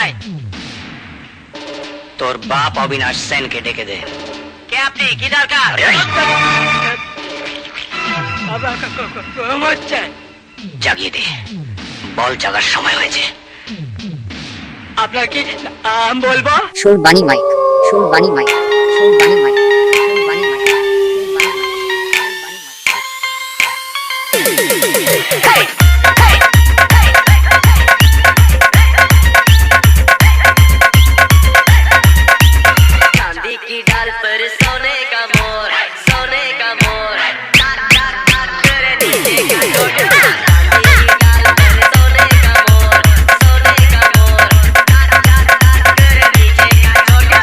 কোথায়? তোর বাপ অবিনাশ সেনকে ডেকে দে। কে আপনি? কি দরকার? জাগিয়ে দে, বল জাগার সময় হয়েছে। আপনার কি বলবো? Surbani mic, Surbani mic, Surbani mic, Surbani mic, चांदी की डाल पर सोने का मोर, सोने का मोर, टाक टाक टाक करे नीचे का टोटा। चांदी की डाल पर सोने का मोर, सोने का मोर, टाक टाक टाक करे नीचे का टोटा।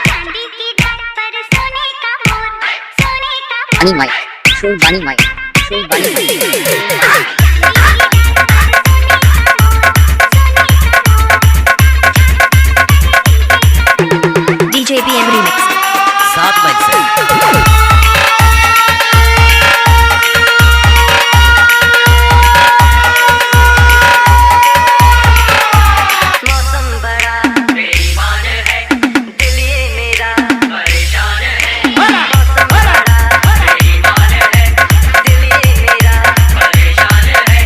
चांदी की डाल पर सोने का मोर, सोने का Surbani mike, Surbani mike, Surbani mike. DJ PM remix. 7 mike से मौसम बड़ा बेईमान है, दिल ये मेरा परेशान है। मौसम बड़ा बेईमान है, दिल ये मेरा परेशान है।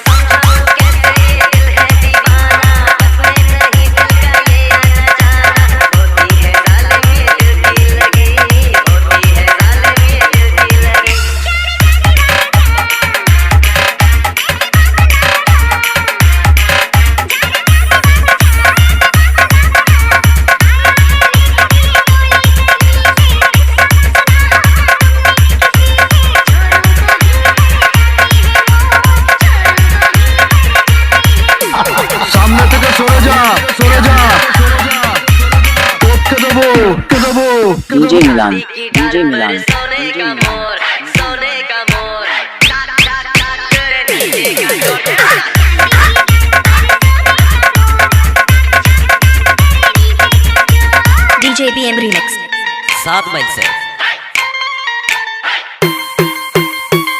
समझाऊं कैसे ये दिल है दीवाना, बस में नहीं दिल का ये आना जाना। होती है जालिम ये दिल की लगी, होती है जालिम ये दिल की लगी। সামনে থেকে সরে যা, সরে যা, টপকে দেবো, টপকে দেবো। DJ मिलान, DJ मिलान, सोने DJ का मिलान। मोर, सोने का मोर, टाक टाक टाक करे नीचे का टोटा। DJ PM remix. 7 माइक से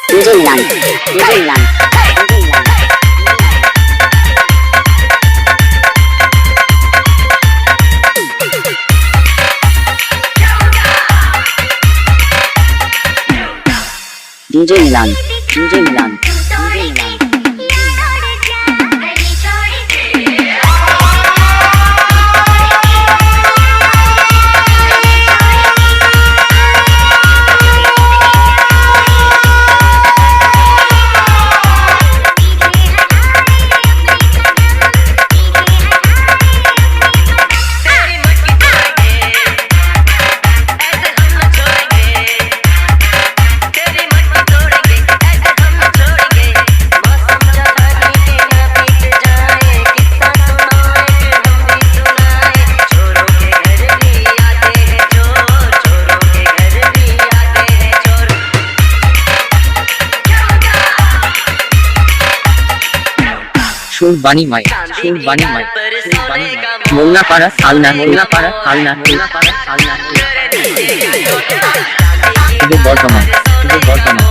DJ मिलान, DJ मिलान, DJ मिलान। DJ मिलान, DJ मिलान, DJ मिलान। तेरी मटकी तोड़ेंगे, ऐसे हम न छोड़ेंगे। तेरी मटकी तोड़ेंगे, ऐसे हम न छोड़ेंगे। मौसम जवानी के ना बीत जाए, किस्सा सुनाए फिर हम भी सुनाए। चोरों के घर भी आते हैं चोर, चोरों के घर भी आते हैं चोर। Surbani mic, Surbani mic, Surbani mic. Mollapara Salna, Mollapara Salna, Mollapara Salna. करे नीचे का टोटा। শুভ বর্তমান, শুভ বর্তমান।